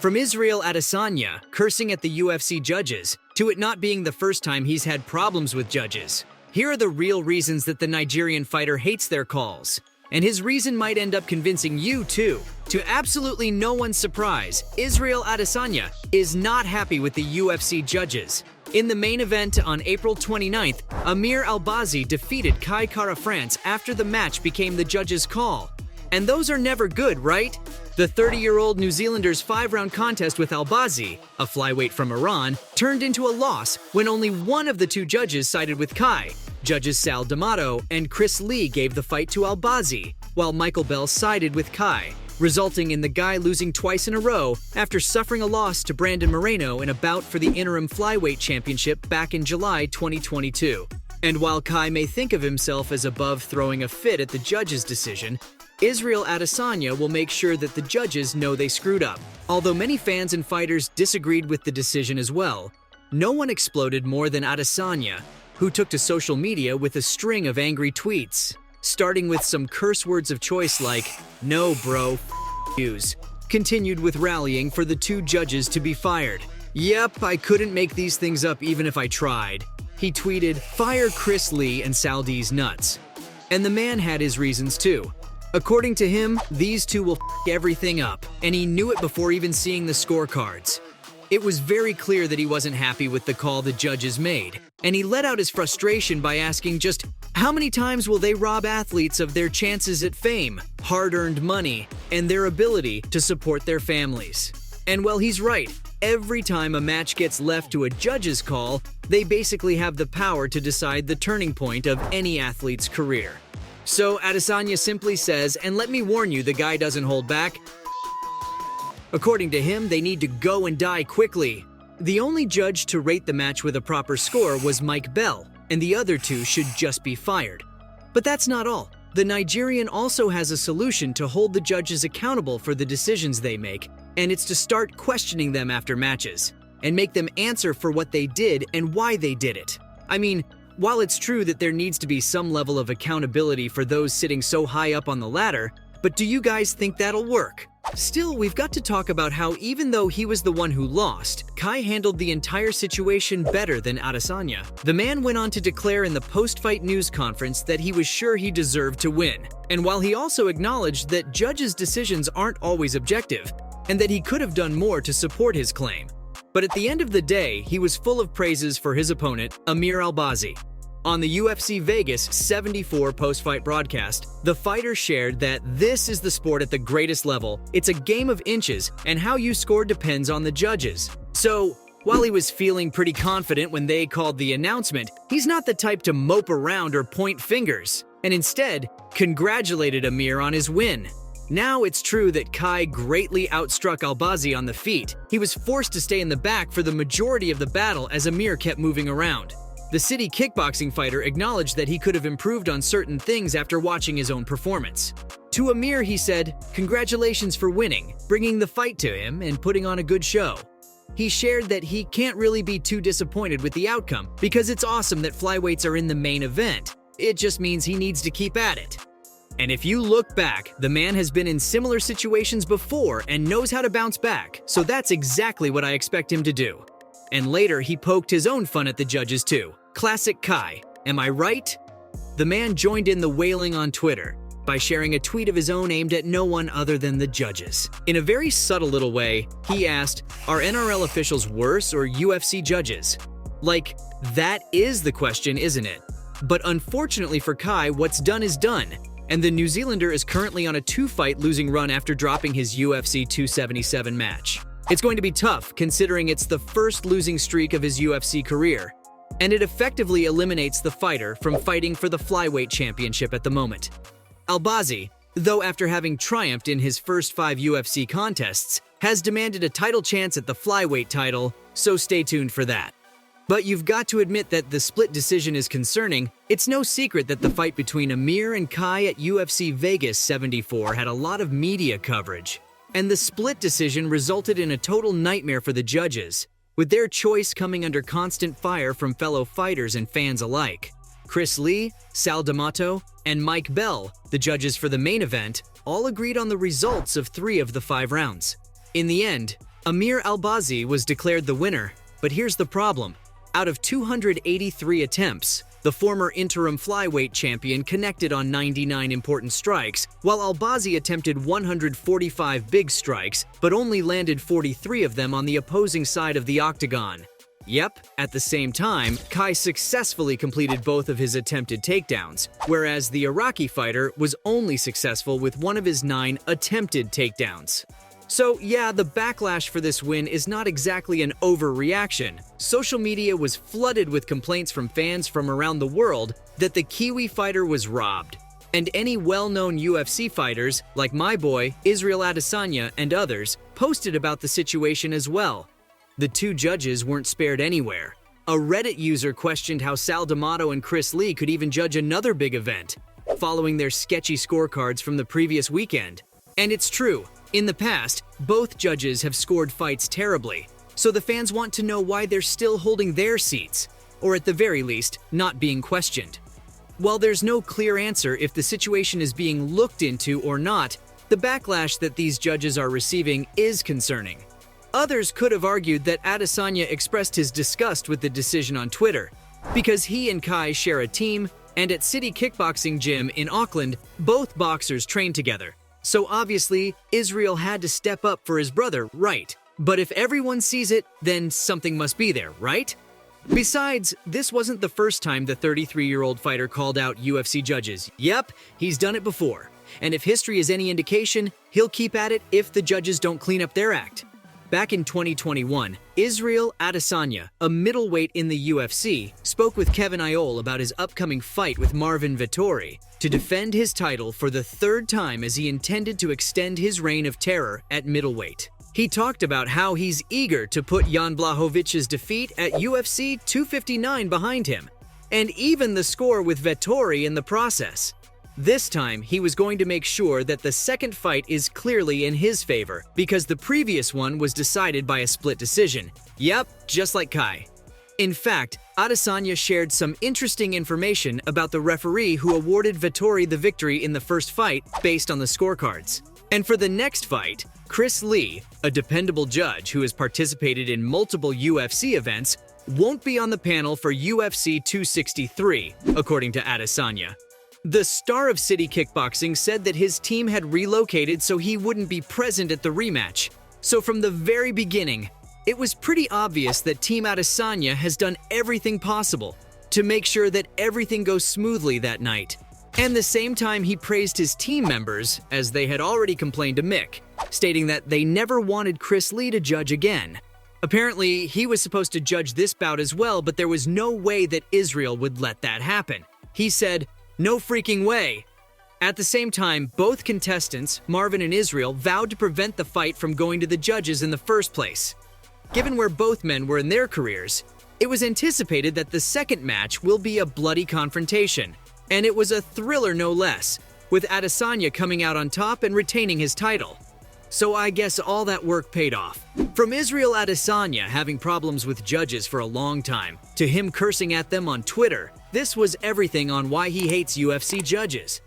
From Israel Adesanya cursing at the UFC judges, to it not being the first time he's had problems with judges. Here are the real reasons that the Nigerian fighter hates their calls. And his reason might end up convincing you too. To absolutely no one's surprise, Israel Adesanya is not happy with the UFC judges. In the main event on April 29th, Amir Albazi defeated Kai Kara France after the match became the judge's call. And those are never good, right? The 30-year-old New Zealander's 5-round contest with Albazi, a flyweight from Iran, turned into a loss when only one of the two judges sided with Kai. Judges Sal D'Amato and Chris Lee gave the fight to Albazi, while Michael Bell sided with Kai, resulting in the guy losing twice in a row after suffering a loss to Brandon Moreno in a bout for the interim flyweight championship back in July 2022. And while Kai may think of himself as above throwing a fit at the judge's decision, Israel Adesanya will make sure that the judges know they screwed up. Although many fans and fighters disagreed with the decision as well, no one exploded more than Adesanya, who took to social media with a string of angry tweets, starting with some curse words of choice like, "No bro, yous," continued with rallying for the two judges to be fired. "Yep, I couldn't make these things up even if I tried." He tweeted, "Fire Chris Lee and Saldi's nuts." And the man had his reasons too. According to him, these two will everything up, and he knew it before even seeing the scorecards. It was very clear that he wasn't happy with the call the judges made, and he let out his frustration by asking just, how many times will they rob athletes of their chances at fame, hard-earned money, and their ability to support their families? And well, he's right. Every time a match gets left to a judge's call, they basically have the power to decide the turning point of any athlete's career. So Adesanya simply says, and let me warn you, the guy doesn't hold back. According to him, they need to go and die quickly. The only judge to rate the match with a proper score was Mike Bell, and the other two should just be fired. But that's not all. The Nigerian also has a solution to hold the judges accountable for the decisions they make, and it's to start questioning them after matches, and make them answer for what they did and why they did it. I mean, while it's true that there needs to be some level of accountability for those sitting so high up on the ladder, but do you guys think that'll work? Still, we've got to talk about how even though he was the one who lost, Kai handled the entire situation better than Adesanya. The man went on to declare in the post-fight news conference that he was sure he deserved to win. And while he also acknowledged that judges' decisions aren't always objective, and that he could have done more to support his claim. But at the end of the day, he was full of praises for his opponent, Amir Albazi. On the UFC Vegas 74 post-fight broadcast, the fighter shared that this is the sport at the greatest level. It's a game of inches, and how you score depends on the judges. So, while he was feeling pretty confident when they called the announcement, he's not the type to mope around or point fingers, and instead, congratulated Amir on his win. Now it's true that Kai greatly outstruck Albazi on the feet. He was forced to stay in the back for the majority of the battle as Amir kept moving around. The city kickboxing fighter acknowledged that he could have improved on certain things after watching his own performance. To Amir, he said, "Congratulations for winning, bringing the fight to him, and putting on a good show." He shared that he can't really be too disappointed with the outcome because it's awesome that flyweights are in the main event. It just means he needs to keep at it. And if you look back, the man has been in similar situations before and knows how to bounce back, so that's exactly what I expect him to do. And later, he poked his own fun at the judges too. Classic Kai, am I right? The man joined in the wailing on Twitter by sharing a tweet of his own aimed at no one other than the judges. In a very subtle little way, he asked, "Are NRL officials worse or UFC judges?" Like, that is the question, isn't it? But unfortunately for Kai, what's done is done, and the New Zealander is currently on a 2-fight losing run after dropping his UFC 277 match. It's going to be tough, considering it's the first losing streak of his UFC career, and it effectively eliminates the fighter from fighting for the flyweight championship at the moment. Albazi, though after having triumphed in his first 5 UFC contests, has demanded a title chance at the flyweight title, so stay tuned for that. But you've got to admit that the split decision is concerning. It's no secret that the fight between Amir and Kai at UFC Vegas 74 had a lot of media coverage, and the split decision resulted in a total nightmare for the judges, with their choice coming under constant fire from fellow fighters and fans alike. Chris Lee, Sal D'Amato, and Mike Bell, the judges for the main event, all agreed on the results of 3 of the 5 rounds. In the end, Amir Albazi was declared the winner, but here's the problem. Out of 283 attempts, the former interim flyweight champion connected on 99 important strikes, while Albazi attempted 145 big strikes, but only landed 43 of them on the opposing side of the octagon. Yep, at the same time, Kai successfully completed both of his attempted takedowns, whereas the Iraqi fighter was only successful with one of his 9 attempted takedowns. So yeah, the backlash for this win is not exactly an overreaction. Social media was flooded with complaints from fans from around the world that the Kiwi fighter was robbed. And any well-known UFC fighters, like my boy, Israel Adesanya, and others, posted about the situation as well. The two judges weren't spared anywhere. A Reddit user questioned how Sal D'Amato and Chris Lee could even judge another big event, following their sketchy scorecards from the previous weekend. And it's true, in the past, both judges have scored fights terribly, so the fans want to know why they're still holding their seats, or at the very least, not being questioned. While there's no clear answer if the situation is being looked into or not, the backlash that these judges are receiving is concerning. Others could have argued that Adesanya expressed his disgust with the decision on Twitter, because he and Kai share a team, and at City Kickboxing Gym in Auckland, both boxers train together. So obviously, Israel had to step up for his brother, right? But if everyone sees it, then something must be there, right? Besides, this wasn't the first time the 33-year-old fighter called out UFC judges. Yep, he's done it before. And if history is any indication, he'll keep at it if the judges don't clean up their act. Back in 2021, Israel Adesanya, a middleweight in the UFC, spoke with Kevin Iole about his upcoming fight with Marvin Vettori to defend his title for the 3rd time, as he intended to extend his reign of terror at middleweight. He talked about how he's eager to put Jan Blachowicz' defeat at UFC 259 behind him, and even the score with Vettori in the process. This time, he was going to make sure that the second fight is clearly in his favor, because the previous one was decided by a split decision. Yep, just like Kai. In fact, Adesanya shared some interesting information about the referee who awarded Vettori the victory in the first fight based on the scorecards. And for the next fight, Chris Lee, a dependable judge who has participated in multiple UFC events, won't be on the panel for UFC 263, according to Adesanya. The star of City Kickboxing said that his team had relocated so he wouldn't be present at the rematch. So from the very beginning, it was pretty obvious that Team Adesanya has done everything possible to make sure that everything goes smoothly that night. And the same time, he praised his team members, as they had already complained to Mick, stating that they never wanted Chris Lee to judge again. Apparently, he was supposed to judge this bout as well, but there was no way that Israel would let that happen. He said, "No freaking way." At the same time, both contestants, Marvin and Israel, vowed to prevent the fight from going to the judges in the first place. Given where both men were in their careers, it was anticipated that the second match will be a bloody confrontation. And it was a thriller no less, with Adesanya coming out on top and retaining his title. So I guess all that work paid off. From Israel Adesanya having problems with judges for a long time, to him cursing at them on Twitter, this was everything on why he hates UFC judges.